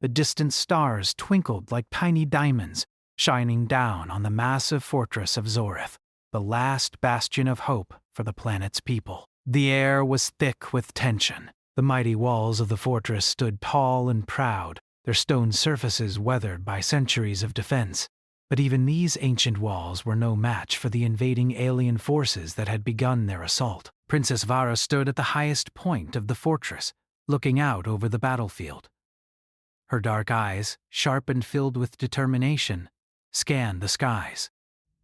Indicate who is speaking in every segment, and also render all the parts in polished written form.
Speaker 1: The distant stars twinkled like tiny diamonds, shining down on the massive fortress of Zorith, the last bastion of hope for the planet's people. The air was thick with tension. The mighty walls of the fortress stood tall and proud, their stone surfaces weathered by centuries of defense. But even these ancient walls were no match for the invading alien forces that had begun their assault. Princess Vara stood at the highest point of the fortress, looking out over the battlefield. Her dark eyes, sharp and filled with determination, scanned the skies.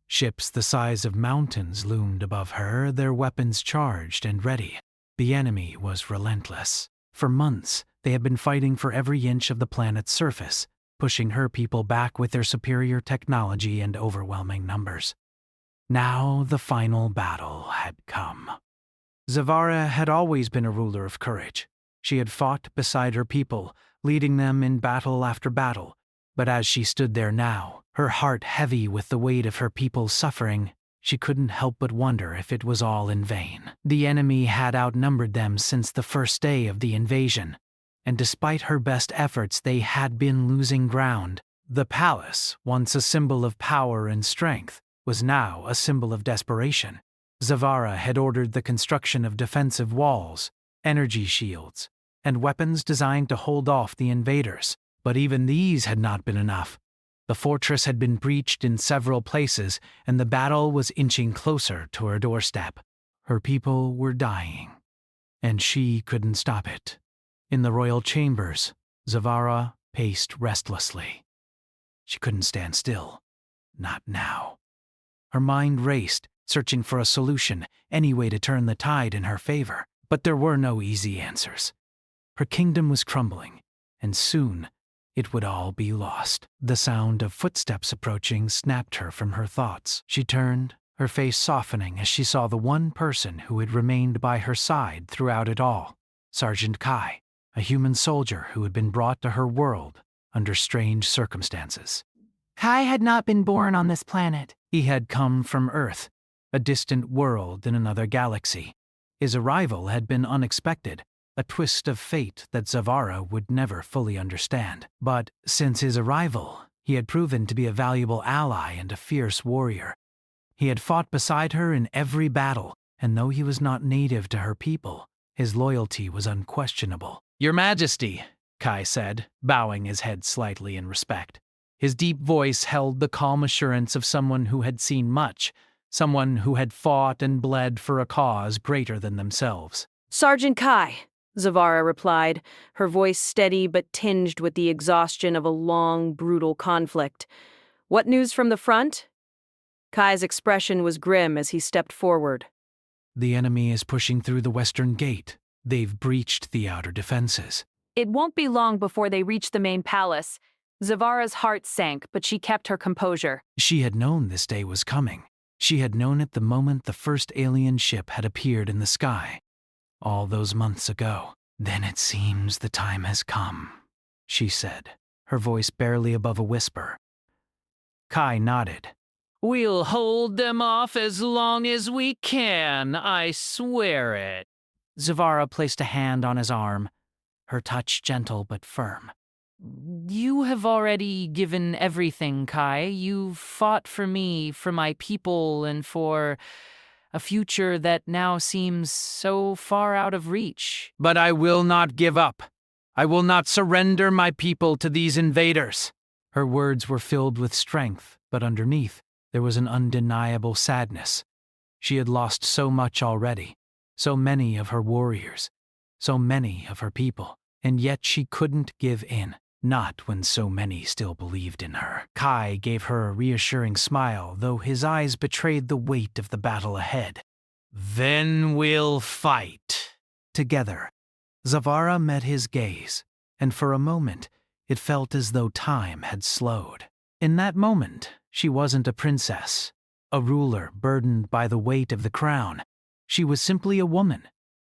Speaker 1: Ships the size of mountains loomed above her, their weapons charged and ready. The enemy was relentless. For months, they had been fighting for every inch of the planet's surface, pushing her people back with their superior technology and overwhelming numbers. Now the final battle had come. Zavara had always been a ruler of courage. She had fought beside her people, leading them in battle after battle. But as she stood there now, her heart heavy with the weight of her people's suffering, she couldn't help but wonder if it was all in vain. The enemy had outnumbered them since the first day of the invasion, and despite her best efforts, they had been losing ground. The palace, once a symbol of power and strength, was now a symbol of desperation. Zavara had ordered the construction of defensive walls, energy shields, and weapons designed to hold off the invaders. But even these had not been enough. The fortress had been breached in several places, and the battle was inching closer to her doorstep. Her people were dying, and she couldn't stop it. In the royal chambers, Zavara paced restlessly. She couldn't stand still. Not now. Her mind raced, searching for a solution, any way to turn the tide in her favor. But there were no easy answers. Her kingdom was crumbling, and soon it would all be lost. The sound of footsteps approaching snapped her from her thoughts. She turned, her face softening as she saw the one person who had remained by her side throughout it all, Sergeant Kai, a human soldier who had been brought to her world under strange circumstances.
Speaker 2: Kai had not been born on this planet.
Speaker 1: He had come from Earth, a distant world in another galaxy. His arrival had been unexpected, a twist of fate that Zavara would never fully understand. But since his arrival, he had proven to be a valuable ally and a fierce warrior. He had fought beside her in every battle, and though he was not native to her people, his loyalty was unquestionable. "Your Majesty," Kai said, bowing his head slightly in respect. His deep voice held the calm assurance of someone who had seen much, someone who had fought and bled for a cause greater than themselves.
Speaker 3: "Sergeant Kai," Zavara replied, her voice steady but tinged with the exhaustion of a long, brutal conflict. "What news from the front?" Kai's expression was grim as he stepped forward.
Speaker 1: "The enemy is pushing through the western gate. They've breached the outer defenses."
Speaker 4: It won't be long before they reach the main palace. Zavara's heart sank, but she kept her composure.
Speaker 1: She had known this day was coming. She had known it the moment the first alien ship had appeared in the sky. All those months ago. "Then it seems the time has come," she said, her voice barely above a whisper. Kai nodded.
Speaker 5: "We'll hold them off as long as we can, I swear it."
Speaker 1: Zavara placed a hand on his arm, her touch gentle but firm.
Speaker 5: "You have already given everything, Kai. You've fought for me, for my people, and for a future that now seems so far out of reach."
Speaker 1: "But I will not give up. I will not surrender my people to these invaders." Her words were filled with strength, but underneath, there was an undeniable sadness. She had lost so much already, so many of her warriors, so many of her people, and yet she couldn't give in. Not when so many still believed in her. Kai gave her a reassuring smile, though his eyes betrayed the weight of the battle ahead. "Then we'll fight." Together, Zavara met his gaze, and for a moment, it felt as though time had slowed. In that moment, she wasn't a princess, a ruler burdened by the weight of the crown. She was simply a woman,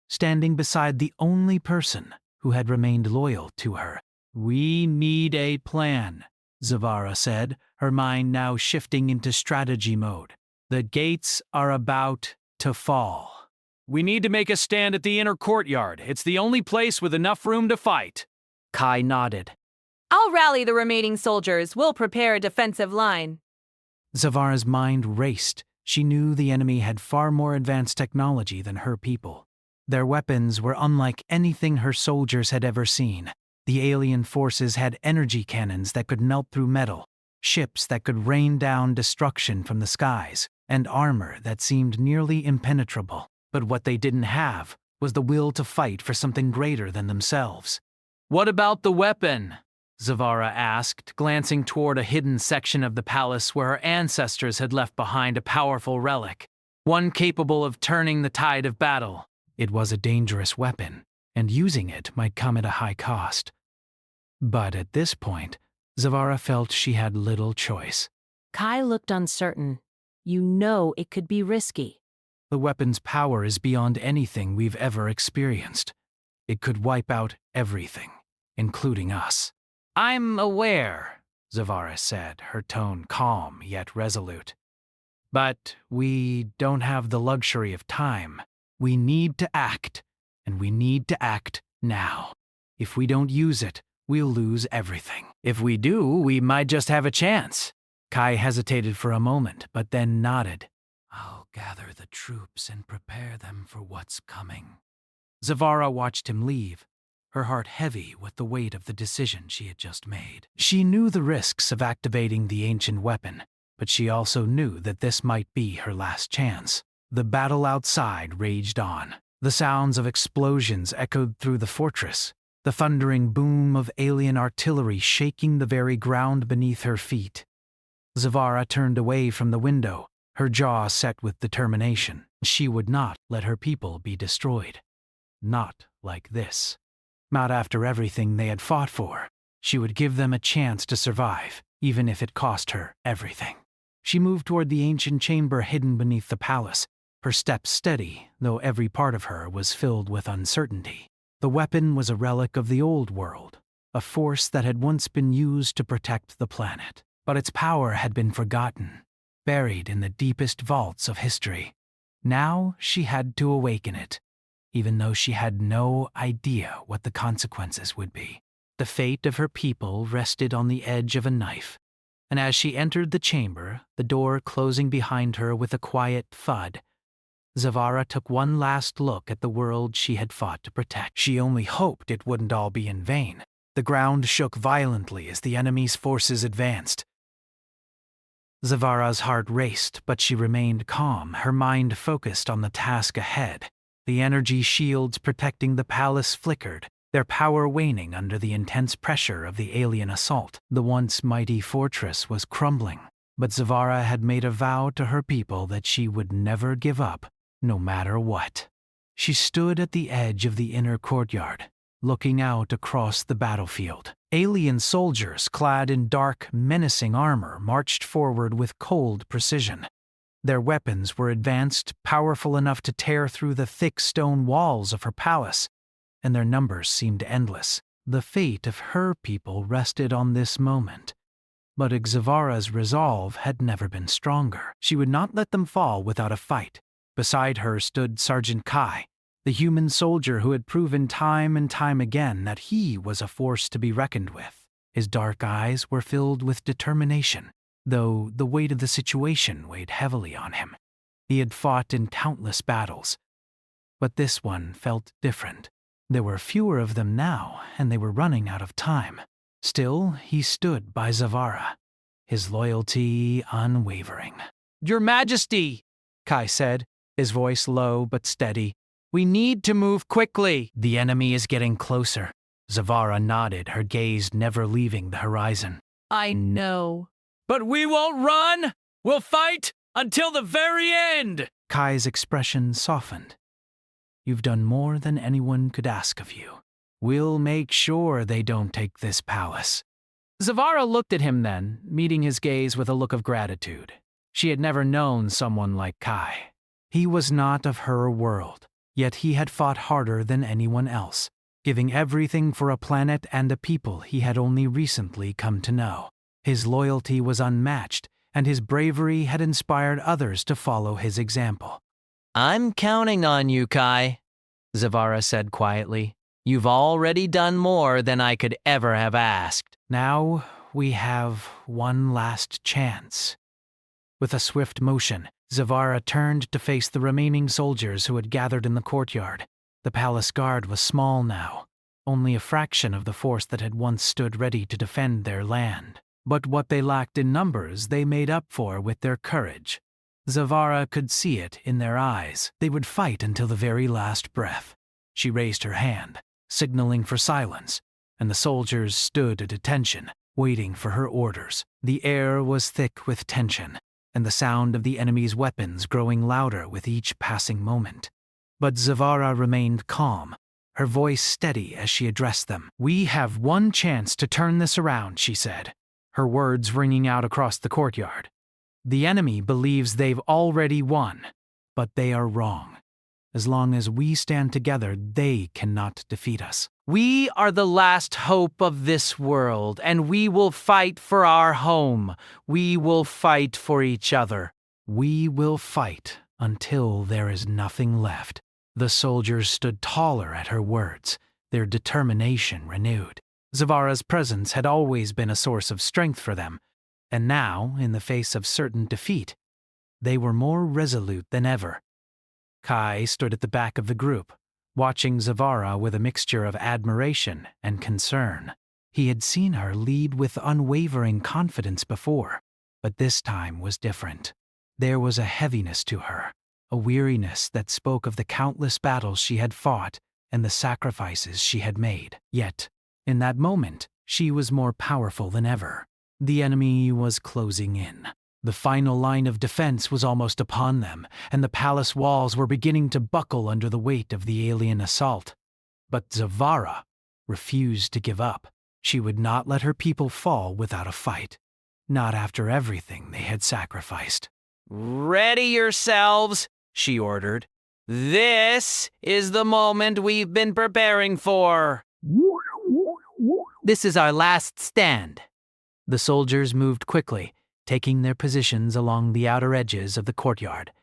Speaker 1: standing beside the only person who had remained loyal to her. "We need a plan," Zavara said, her mind now shifting into strategy mode. "The gates are about to fall. We need to make a stand at the inner courtyard. It's the only place with enough room to fight." Kai nodded.
Speaker 4: I'll rally the remaining soldiers. We'll prepare a defensive line.
Speaker 1: Zavara's mind raced. She knew the enemy had far more advanced technology than her people. Their weapons were unlike anything her soldiers had ever seen. The alien forces had energy cannons that could melt through metal, ships that could rain down destruction from the skies, and armor that seemed nearly impenetrable. But what they didn't have was the will to fight for something greater than themselves. "What about the weapon?" Zavara asked, glancing toward a hidden section of the palace where her ancestors had left behind a powerful relic, one capable of turning the tide of battle. It was a dangerous weapon, and using it might come at a high cost. But at this point, Zavara felt she had little choice.
Speaker 3: Kai looked uncertain. You know it could be risky.
Speaker 1: The weapon's power is beyond anything we've ever experienced. It could wipe out everything, including us. "I'm aware," Zavara said, her tone calm yet resolute. "But we don't have the luxury of time. We need to act, and we need to act now. If we don't use it, we'll lose everything. If we do, we might just have a chance." Kai hesitated for a moment, but then nodded. "I'll gather the troops and prepare them for what's coming." Zavara watched him leave, her heart heavy with the weight of the decision she had just made. She knew the risks of activating the ancient weapon, but she also knew that this might be her last chance. The battle outside raged on. The sounds of explosions echoed through the fortress, the thundering boom of alien artillery shaking the very ground beneath her feet. Zavara turned away from the window, her jaw set with determination. She would not let her people be destroyed. Not like this. Not after everything they had fought for. She would give them a chance to survive, even if it cost her everything. She moved toward the ancient chamber hidden beneath the palace, her steps steady, though every part of her was filled with uncertainty. The weapon was a relic of the old world, a force that had once been used to protect the planet. But its power had been forgotten, buried in the deepest vaults of history. Now she had to awaken it, even though she had no idea what the consequences would be. The fate of her people rested on the edge of a knife, and as she entered the chamber, the door closing behind her with a quiet thud, Zavara took one last look at the world she had fought to protect. She only hoped it wouldn't all be in vain. The ground shook violently as the enemy's forces advanced. Zavara's heart raced, but she remained calm, her mind focused on the task ahead. The energy shields protecting the palace flickered, their power waning under the intense pressure of the alien assault. The once mighty fortress was crumbling, but Zavara had made a vow to her people that she would never give up, no matter what. She stood at the edge of the inner courtyard, looking out across the battlefield. Alien soldiers clad in dark, menacing armor marched forward with cold precision. Their weapons were advanced, powerful enough to tear through the thick stone walls of her palace, and their numbers seemed endless. The fate of her people rested on this moment, but Zavara's resolve had never been stronger. She would not let them fall without a fight. Beside her stood Sergeant Kai, the human soldier who had proven time and time again that he was a force to be reckoned with. His dark eyes were filled with determination, though the weight of the situation weighed heavily on him. He had fought in countless battles, but this one felt different. There were fewer of them now, and they were running out of time. Still, he stood by Zavara, his loyalty unwavering. "Your Majesty," Kai said, his voice low but steady, "we need to move quickly." "The enemy is getting closer." Zavara nodded, her gaze never leaving the horizon.
Speaker 5: "I know. But we won't run! We'll fight until the very end!"
Speaker 1: Kai's expression softened. "You've done more than anyone could ask of you. We'll make sure they don't take this palace." Zavara looked at him then, meeting his gaze with a look of gratitude. She had never known someone like Kai. He was not of her world, yet he had fought harder than anyone else, giving everything for a planet and a people he had only recently come to know. His loyalty was unmatched, and his bravery had inspired others to follow his example. "I'm counting on you, Kai," Zavara said quietly. "You've already done more than I could ever have asked." Now we have one last chance. With a swift motion, Zavara turned to face the remaining soldiers who had gathered in the courtyard. The palace guard was small now, only a fraction of the force that had once stood ready to defend their land. But what they lacked in numbers they made up for with their courage. Zavara could see it in their eyes. They would fight until the very last breath. She raised her hand, signaling for silence, and the soldiers stood at attention, waiting for her orders. The air was thick with tension, and the sound of the enemy's weapons growing louder with each passing moment. But Zavara remained calm, her voice steady as she addressed them. "We have one chance to turn this around," she said, her words ringing out across the courtyard. "The enemy believes they've already won, but they are wrong. As long as we stand together, they cannot defeat us. We are the last hope of this world, and we will fight for our home. We will fight for each other. We will fight until there is nothing left." The soldiers stood taller at her words, their determination renewed. Zavara's presence had always been a source of strength for them, and now, in the face of certain defeat, they were more resolute than ever. Kai stood at the back of the group, watching Zavara with a mixture of admiration and concern. He had seen her lead with unwavering confidence before, but this time was different. There was a heaviness to her, a weariness that spoke of the countless battles she had fought and the sacrifices she had made. Yet, in that moment, she was more powerful than ever. The enemy was closing in. The final line of defense was almost upon them, and the palace walls were beginning to buckle under the weight of the alien assault. But Zavara refused to give up. She would not let her people fall without a fight, not after everything they had sacrificed. "Ready yourselves," she ordered. "This is the moment we've been preparing for." "This is our last stand." The soldiers moved quickly, taking their positions along the outer edges of the courtyard.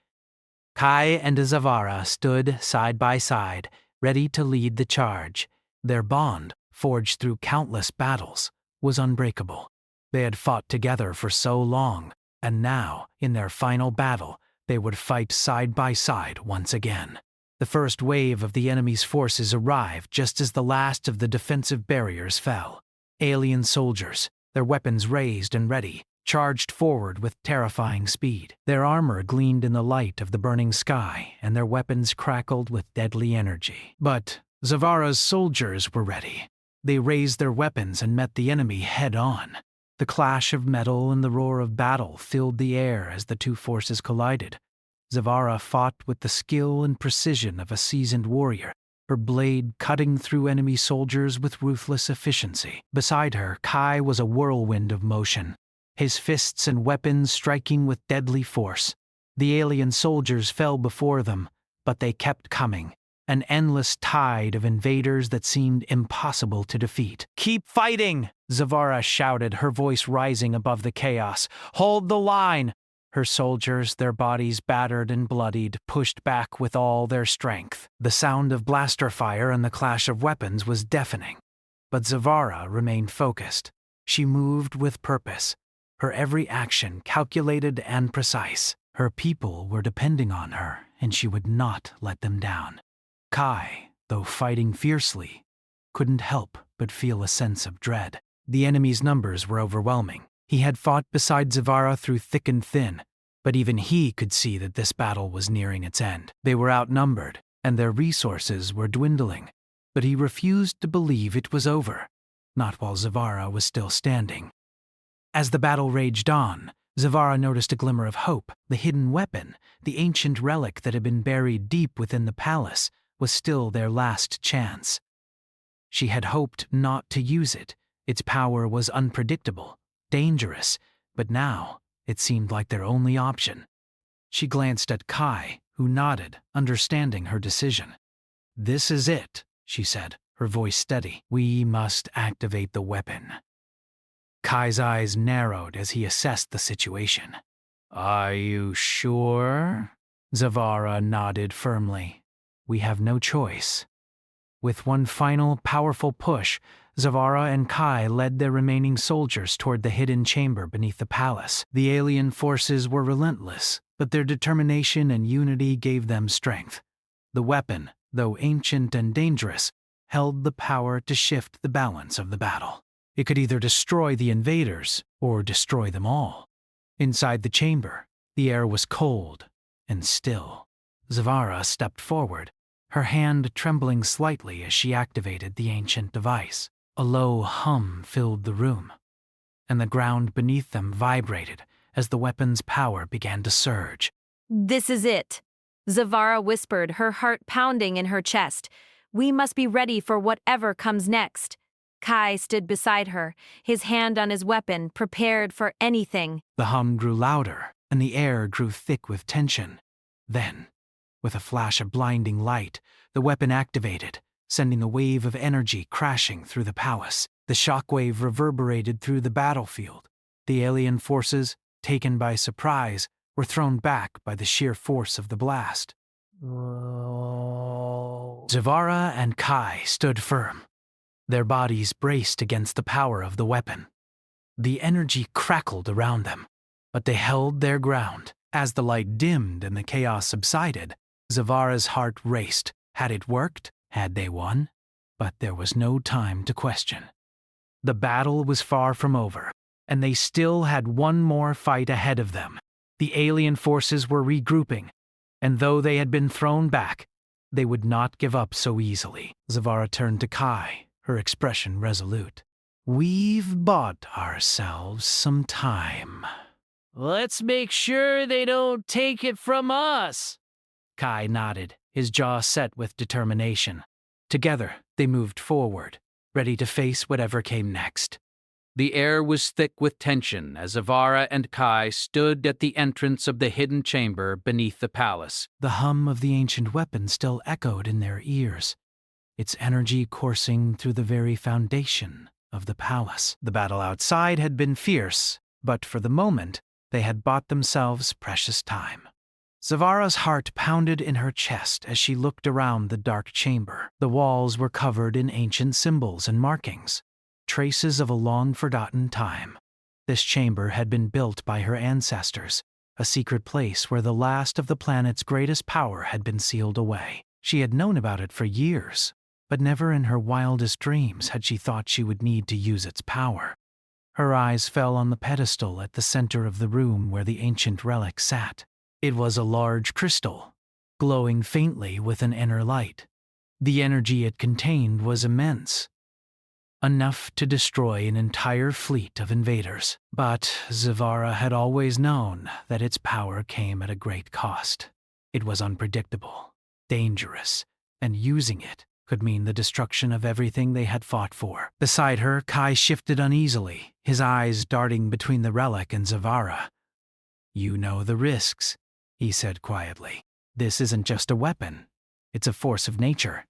Speaker 1: Kai and Zavara stood side by side, ready to lead the charge. Their bond, forged through countless battles, was unbreakable. They had fought together for so long, and now, in their final battle, they would fight side by side once again. The first wave of the enemy's forces arrived just as the last of the defensive barriers fell. Alien soldiers, their weapons raised and ready, charged forward with terrifying speed. Their armor gleamed in the light of the burning sky, and their weapons crackled with deadly energy. But Zavara's soldiers were ready. They raised their weapons and met the enemy head-on. The clash of metal and the roar of battle filled the air as the two forces collided. Zavara fought with the skill and precision of a seasoned warrior, her blade cutting through enemy soldiers with ruthless efficiency. Beside her, Kai was a whirlwind of motion, his fists and weapons striking with deadly force. The alien soldiers fell before them, but they kept coming, an endless tide of invaders that seemed impossible to defeat. "Keep fighting!" Zavara shouted, her voice rising above the chaos. "Hold the line!" Her soldiers, their bodies battered and bloodied, pushed back with all their strength. The sound of blaster fire and the clash of weapons was deafening, but Zavara remained focused. She moved with purpose, her every action calculated and precise. Her people were depending on her, and she would not let them down. Kai, though fighting fiercely, couldn't help but feel a sense of dread. The enemy's numbers were overwhelming. He had fought beside Zavara through thick and thin, but even he could see that this battle was nearing its end. They were outnumbered, and their resources were dwindling, but he refused to believe it was over, not while Zavara was still standing. As the battle raged on, Zavara noticed a glimmer of hope. The hidden weapon, the ancient relic that had been buried deep within the palace, was still their last chance. She had hoped not to use it. Its power was unpredictable, dangerous, but now it seemed like their only option. She glanced at Kai, who nodded, understanding her decision. "This is it," she said, her voice steady. "We must activate the weapon." Kai's eyes narrowed as he assessed the situation. "Are you sure?" Zavara nodded firmly. "We have no choice." With one final powerful push, Zavara and Kai led their remaining soldiers toward the hidden chamber beneath the palace. The alien forces were relentless, but their determination and unity gave them strength. The weapon, though ancient and dangerous, held the power to shift the balance of the battle. It could either destroy the invaders or destroy them all. Inside the chamber, the air was cold and still. Zavara stepped forward, her hand trembling slightly as she activated the ancient device. A low hum filled the room, and the ground beneath them vibrated as the weapon's power began to surge.
Speaker 4: This is it, Zavara whispered, her heart pounding in her chest. We must be ready for whatever comes next. Kai stood beside her, his hand on his weapon, prepared for anything.
Speaker 1: The hum grew louder, and the air grew thick with tension. Then, with a flash of blinding light, the weapon activated, sending a wave of energy crashing through the palace. The shockwave reverberated through the battlefield. The alien forces, taken by surprise, were thrown back by the sheer force of the blast. Zavara and Kai stood firm, their bodies braced against the power of the weapon. The energy crackled around them, but they held their ground. As the light dimmed and the chaos subsided, Zavara's heart raced. Had it worked? Had they won? But there was no time to question. The battle was far from over, and they still had one more fight ahead of them. The alien forces were regrouping, and though they had been thrown back, they would not give up so easily. Zavara turned to Kai, her expression resolute. We've bought ourselves some time.
Speaker 5: Let's make sure they don't take it from us.
Speaker 1: Kai nodded, his jaw set with determination. Together, they moved forward, ready to face whatever came next.
Speaker 6: The air was thick with tension as Zavara and Kai stood at the entrance of the hidden chamber beneath the palace.
Speaker 1: The hum of the ancient weapon still echoed in their ears, its energy coursing through the very foundation of the palace. The battle outside had been fierce, but for the moment, they had bought themselves precious time. Zavara's heart pounded in her chest as she looked around the dark chamber. The walls were covered in ancient symbols and markings, traces of a long-forgotten time. This chamber had been built by her ancestors, a secret place where the last of the planet's greatest power had been sealed away. She had known about it for years, but never in her wildest dreams had she thought she would need to use its power. Her eyes fell on the pedestal at the center of the room where the ancient relic sat. It was a large crystal, glowing faintly with an inner light. The energy it contained was immense, enough to destroy an entire fleet of invaders. But Zavara had always known that its power came at a great cost. It was unpredictable, dangerous, and using it could mean the destruction of everything they had fought for. Beside her, Kai shifted uneasily, his eyes darting between the relic and Zavara. "You know the risks," he said quietly. "This isn't just a weapon. It's a force of nature."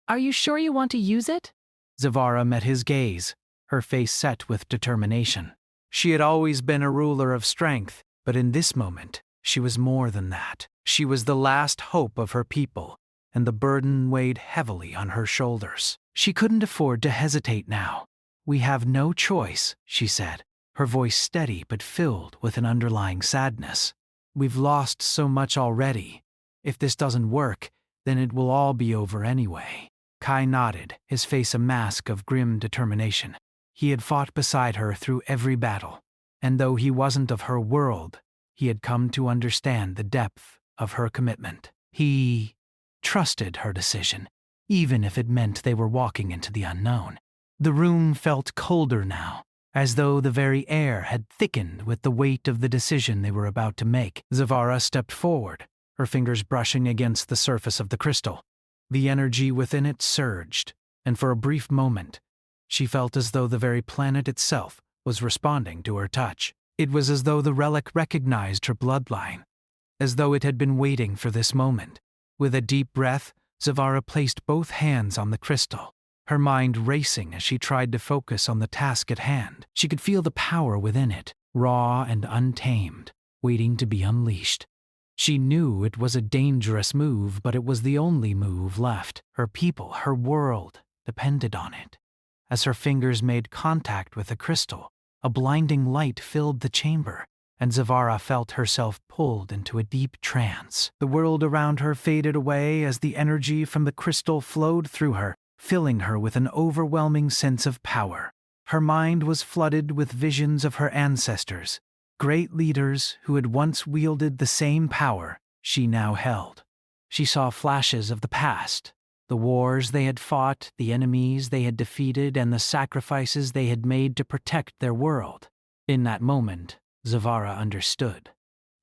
Speaker 2: Are you sure you want to use it?
Speaker 1: Zavara met his gaze, her face set with determination. She had always been a ruler of strength, but in this moment, she was more than that. She was the last hope of her people, and the burden weighed heavily on her shoulders. She couldn't afford to hesitate now. "We have no choice," she said, her voice steady but filled with an underlying sadness. "We've lost so much already. If this doesn't work, then it will all be over anyway." Kai nodded, his face a mask of grim determination. He had fought beside her through every battle, and though he wasn't of her world, he had come to understand the depth of her commitment. He trusted her decision, even if it meant they were walking into the unknown. The room felt colder now, as though the very air had thickened with the weight of the decision they were about to make. Zavara stepped forward, her fingers brushing against the surface of the crystal. The energy within it surged, and for a brief moment, she felt as though the very planet itself was responding to her touch. It was as though the relic recognized her bloodline, as though it had been waiting for this moment. With a deep breath, Zavara placed both hands on the crystal, her mind racing as she tried to focus on the task at hand. She could feel the power within it, raw and untamed, waiting to be unleashed. She knew it was a dangerous move, but it was the only move left. Her people, her world, depended on it. As her fingers made contact with the crystal, a blinding light filled the chamber, and Zavara felt herself pulled into a deep trance. The world around her faded away as the energy from the crystal flowed through her, filling her with an overwhelming sense of power. Her mind was flooded with visions of her ancestors, great leaders who had once wielded the same power she now held. She saw flashes of the past, the wars they had fought, the enemies they had defeated, and the sacrifices they had made to protect their world. In that moment, Zavara understood.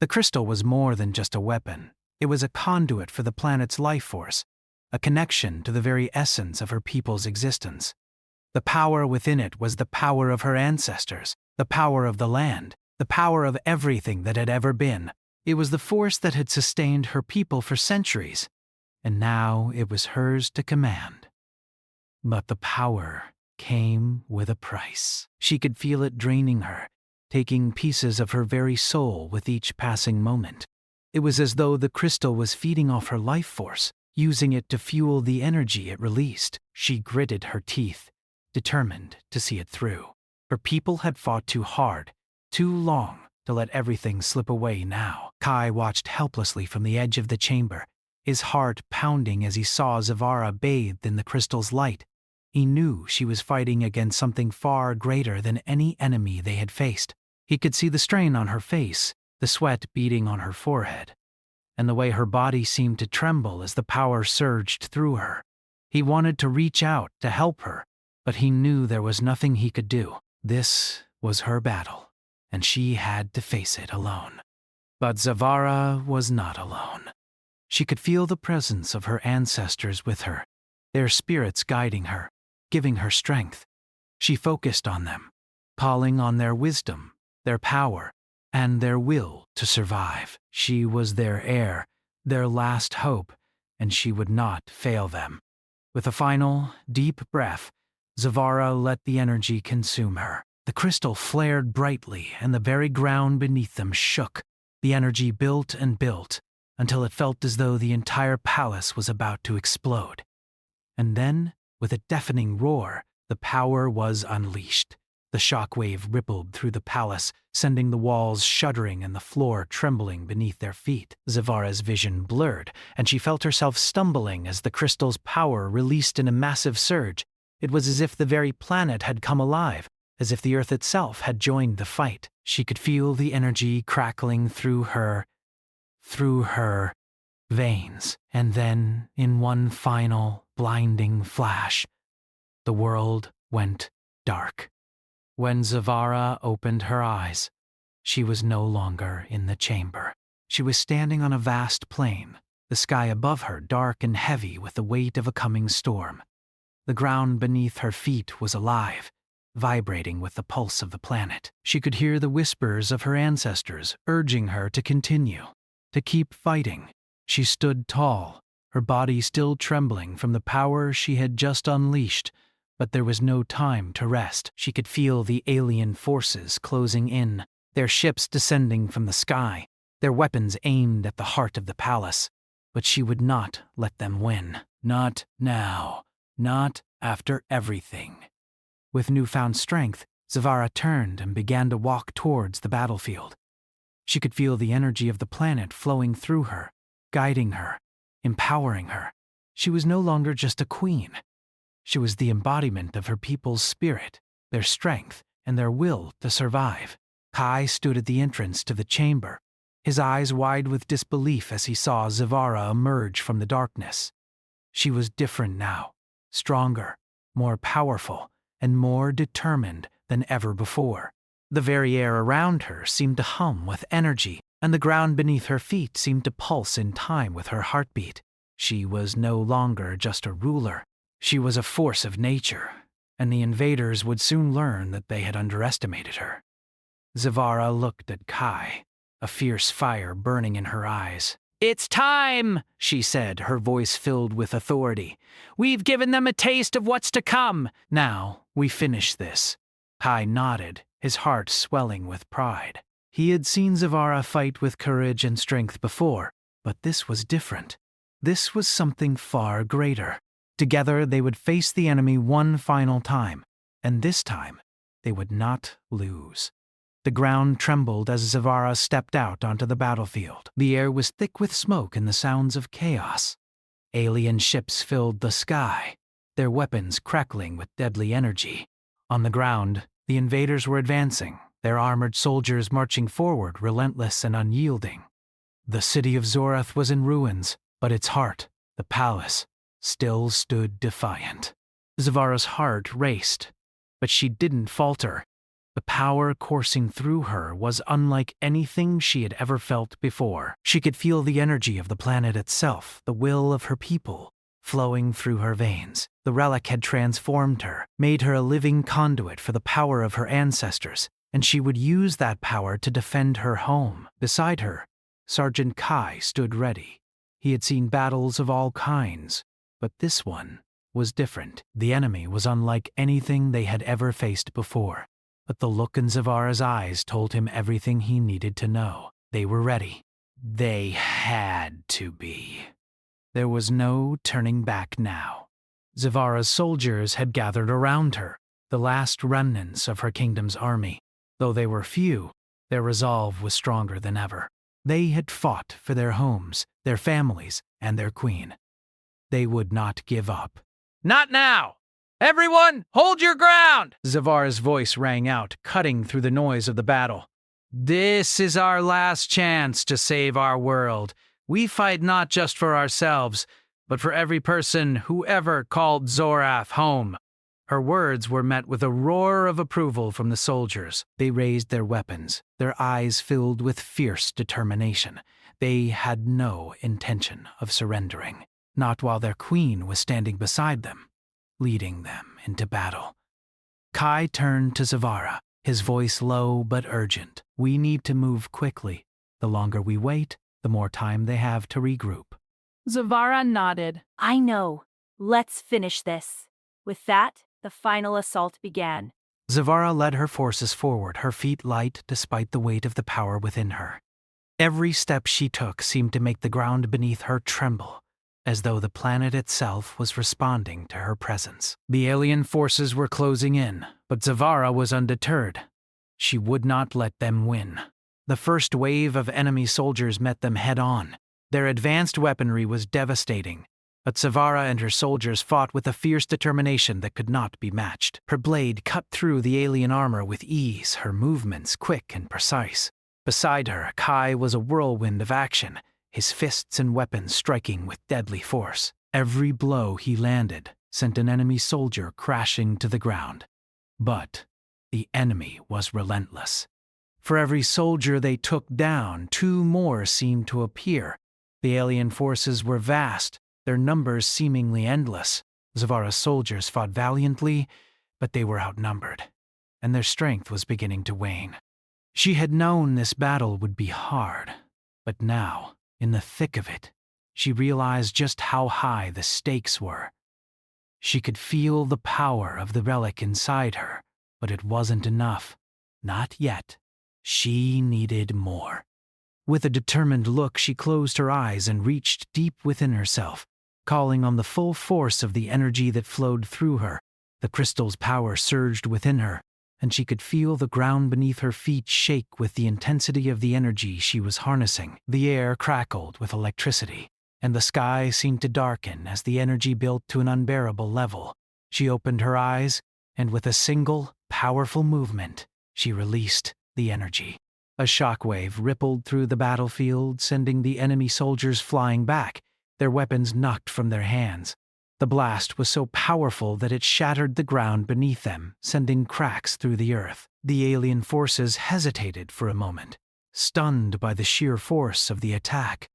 Speaker 1: The crystal was more than just a weapon. It was a conduit for the planet's life force, a connection to the very essence of her people's existence. The power within it was the power of her ancestors, the power of the land, the power of everything that had ever been. It was the force that had sustained her people for centuries, and now it was hers to command. But the power came with a price. She could feel it draining her, taking pieces of her very soul with each passing moment. It was as though the crystal was feeding off her life force, using it to fuel the energy it released. She gritted her teeth, determined to see it through. Her people had fought too hard, too long, to let everything slip away now. Kai watched helplessly from the edge of the chamber, his heart pounding as he saw Zavara bathed in the crystal's light. He knew she was fighting against something far greater than any enemy they had faced. He could see the strain on her face, the sweat beading on her forehead, and the way her body seemed to tremble as the power surged through her. He wanted to reach out to help her, but he knew there was nothing he could do. This was her battle, and she had to face it alone. But Zavara was not alone. She could feel the presence of her ancestors with her, their spirits guiding her, giving her strength. She focused on them, calling on their wisdom, their power, and their will to survive. She was their heir, their last hope, and she would not fail them. With a final, deep breath, Zavara let the energy consume her. The crystal flared brightly, and the very ground beneath them shook. The energy built and built, until it felt as though the entire palace was about to explode. And then, with a deafening roar, the power was unleashed. The shockwave rippled through the palace, sending the walls shuddering and the floor trembling beneath their feet. Zavara's vision blurred, and she felt herself stumbling as the crystal's power released in a massive surge. It was as if the very planet had come alive, as if the earth itself had joined the fight. She could feel the energy crackling through her veins, and then, in one final, blinding flash, the world went dark. When Zavara opened her eyes, she was no longer in the chamber. She was standing on a vast plain, the sky above her dark and heavy with the weight of a coming storm. The ground beneath her feet was alive, vibrating with the pulse of the planet. She could hear the whispers of her ancestors urging her to continue, to keep fighting. She stood tall, her body still trembling from the power she had just unleashed, but there was no time to rest. She could feel the alien forces closing in, their ships descending from the sky, their weapons aimed at the heart of the palace. But she would not let them win. Not now. Not after everything. With newfound strength, Zavara turned and began to walk towards the battlefield. She could feel the energy of the planet flowing through her, guiding her, empowering her. She was no longer just a queen. She was the embodiment of her people's spirit, their strength, and their will to survive. Kai stood at the entrance to the chamber, his eyes wide with disbelief as he saw Zavara emerge from the darkness. She was different now, stronger, more powerful, and more determined than ever before. The very air around her seemed to hum with energy, and the ground beneath her feet seemed to pulse in time with her heartbeat. She was no longer just a ruler. She was a force of nature, and the invaders would soon learn that they had underestimated her. Zavara looked at Kai, a fierce fire burning in her eyes. "It's time," she said, her voice filled with authority. "We've given them a taste of what's to come. Now, we finish this." Kai nodded, his heart swelling with pride. He had seen Zavara fight with courage and strength before, but this was different. This was something far greater. Together they would face the enemy one final time, and this time they would not lose. The ground trembled as Zavara stepped out onto the battlefield. The air was thick with smoke and the sounds of chaos. Alien ships filled the sky, their weapons crackling with deadly energy. On the ground, the invaders were advancing, their armored soldiers marching forward, relentless and unyielding. The city of Zorath was in ruins, but its heart, the palace, still stood defiant. Zavara's heart raced, but she didn't falter. The power coursing through her was unlike anything she had ever felt before. She could feel the energy of the planet itself, the will of her people, flowing through her veins. The relic had transformed her, made her a living conduit for the power of her ancestors, and she would use that power to defend her home. Beside her, Sergeant Kai stood ready. He had seen battles of all kinds, but this one was different. The enemy was unlike anything they had ever faced before. But the look in Zavara's eyes told him everything he needed to know. They were ready. They had to be. There was no turning back now. Zavara's soldiers had gathered around her, the last remnants of her kingdom's army. Though they were few, their resolve was stronger than ever. They had fought for their homes, their families, and their queen. They would not give up.
Speaker 6: Not now! Everyone, hold your ground!
Speaker 1: Zavara's voice rang out, cutting through the noise of the battle.
Speaker 6: This is our last chance to save our world. We fight not just for ourselves, but for every person who ever called Zorath home. Her words were met with a roar of approval from the soldiers. They raised their weapons, their eyes filled with fierce determination. They had no intention of surrendering, not while their queen was standing beside them, leading them into battle. Kai turned to Zavara, his voice low but urgent. We need to move quickly. The longer we wait, the more time they have to regroup.
Speaker 2: Zavara nodded.
Speaker 4: I know. Let's finish this. With that, the final assault began.
Speaker 1: Zavara led her forces forward, her feet light despite the weight of the power within her. Every step she took seemed to make the ground beneath her tremble, as though the planet itself was responding to her presence. The alien forces were closing in, but Zavara was undeterred. She would not let them win. The first wave of enemy soldiers met them head-on. Their advanced weaponry was devastating, but Zavara and her soldiers fought with a fierce determination that could not be matched. Her blade cut through the alien armor with ease, her movements quick and precise. Beside her, Kai was a whirlwind of action, his fists and weapons striking with deadly force. Every blow he landed sent an enemy soldier crashing to the ground. But the enemy was relentless. For every soldier they took down, two more seemed to appear. The alien forces were vast, their numbers seemingly endless. Zavara's soldiers fought valiantly, but they were outnumbered, and their strength was beginning to wane. She had known this battle would be hard, but now, in the thick of it, she realized just how high the stakes were. She could feel the power of the relic inside her, but it wasn't enough. Not yet. She needed more. With a determined look, she closed her eyes and reached deep within herself, calling on the full force of the energy that flowed through her. The crystal's power surged within her, and she could feel the ground beneath her feet shake with the intensity of the energy she was harnessing. The air crackled with electricity, and the sky seemed to darken as the energy built to an unbearable level. She opened her eyes, and with a single, powerful movement, she released the energy. A shockwave rippled through the battlefield, sending the enemy soldiers flying back, their weapons knocked from their hands. The blast was so powerful that it shattered the ground beneath them, sending cracks through the earth. The alien forces hesitated for a moment, stunned by the sheer force of the attack.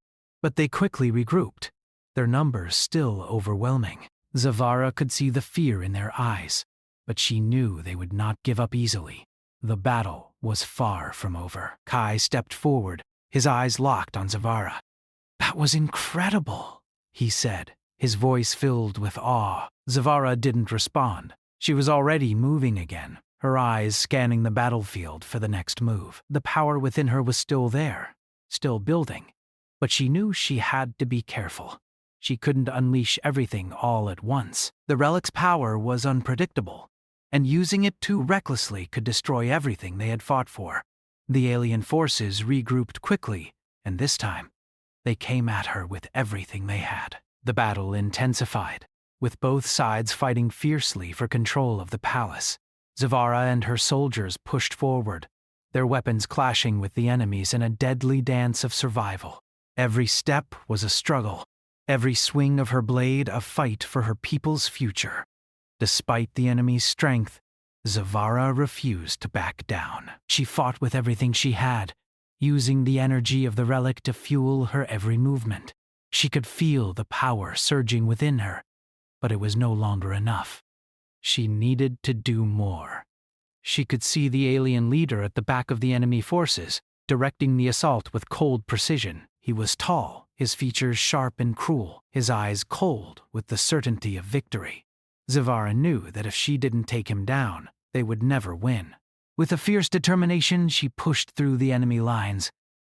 Speaker 1: But they quickly regrouped, their numbers still overwhelming. Zavara could see the fear in their eyes, but she knew they would not give up easily. The battle was far from over. Kai stepped forward, his eyes locked on Zavara. "That was incredible," he said, his voice filled with awe. Zavara didn't respond. She was already moving again, her eyes scanning the battlefield for the next move. The power within her was still there, still building, but she knew she had to be careful. She couldn't unleash everything all at once. The relic's power was unpredictable, and using it too recklessly could destroy everything they had fought for. The alien forces regrouped quickly, and this time, they came at her with everything they had. The battle intensified, with both sides fighting fiercely for control of the palace. Zavara and her soldiers pushed forward, their weapons clashing with the enemies in a deadly dance of survival. Every step was a struggle, every swing of her blade a fight for her people's future. Despite the enemy's strength, Zavara refused to back down. She fought with everything she had, using the energy of the relic to fuel her every movement. She could feel the power surging within her, but it was no longer enough. She needed to do more. She could see the alien leader at the back of the enemy forces, directing the assault with cold precision. He was tall, his features sharp and cruel, his eyes cold with the certainty of victory. Zavara knew that if she didn't take him down, they would never win. With a fierce determination, she pushed through the enemy lines,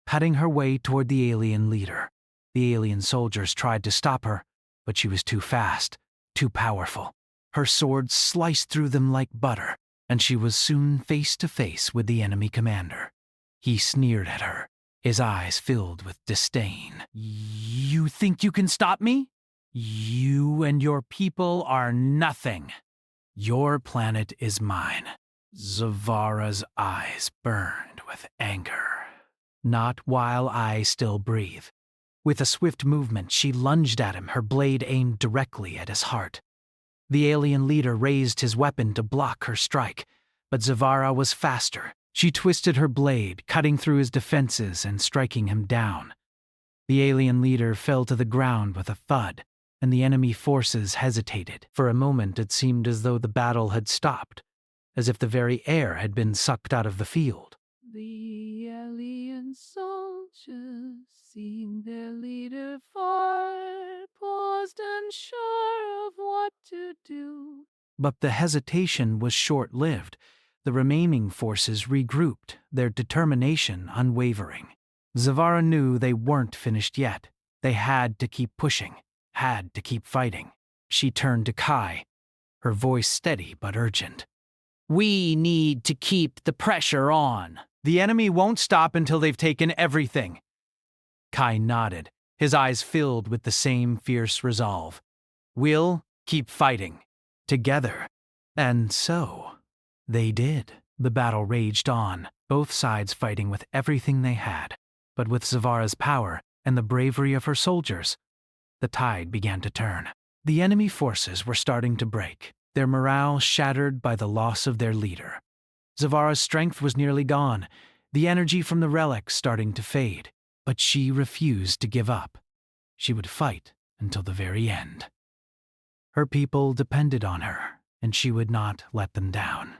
Speaker 1: cutting her way toward the alien leader. The alien soldiers tried to stop her, but she was too fast, too powerful. Her sword sliced through them like butter, and she was soon face to face with the enemy commander. He sneered at her, his eyes filled with disdain. "You think you can stop me? You and your people are nothing. Your planet is mine." Zavara's eyes burned with anger. "Not while I still breathe." With a swift movement, she lunged at him, her blade aimed directly at his heart. The alien leader raised his weapon to block her strike, but Zavara was faster. She twisted her blade, cutting through his defenses and striking him down. The alien leader fell to the ground with a thud, and the enemy forces hesitated. For a moment, it seemed as though the battle had stopped, as if the very air had been sucked out of the field.
Speaker 2: The alien soldiers, seeing their leader fall, paused unsure of what to do.
Speaker 1: But the hesitation was short-lived. The remaining forces regrouped, their determination unwavering. Zavara knew they weren't finished yet. They had to keep pushing, had to keep fighting. She turned to Kai, her voice steady but urgent. "We need to keep the pressure on. The enemy won't stop until they've taken everything." Kai nodded, his eyes filled with the same fierce resolve. "We'll keep fighting. Together." And so, they did. The battle raged on, both sides fighting with everything they had. But with Zavara's power and the bravery of her soldiers, the tide began to turn. The enemy forces were starting to break, their morale shattered by the loss of their leader. Zavara's strength was nearly gone, the energy from the relic starting to fade. But she refused to give up. She would fight until the very end. Her people depended on her, and she would not let them down.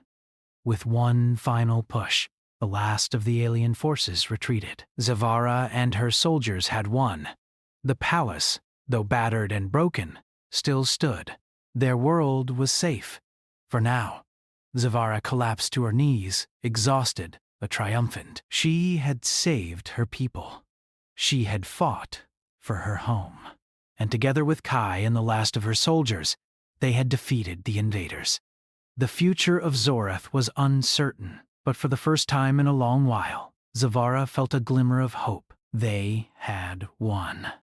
Speaker 1: With one final push, the last of the alien forces retreated. Zavara and her soldiers had won. The palace, though battered and broken, still stood. Their world was safe. For now. Zavara collapsed to her knees, exhausted but triumphant. She had saved her people. She had fought for her home. And together with Kai and the last of her soldiers, they had defeated the invaders. The future of Zorath was uncertain, but for the first time in a long while, Zavara felt a glimmer of hope. They had won.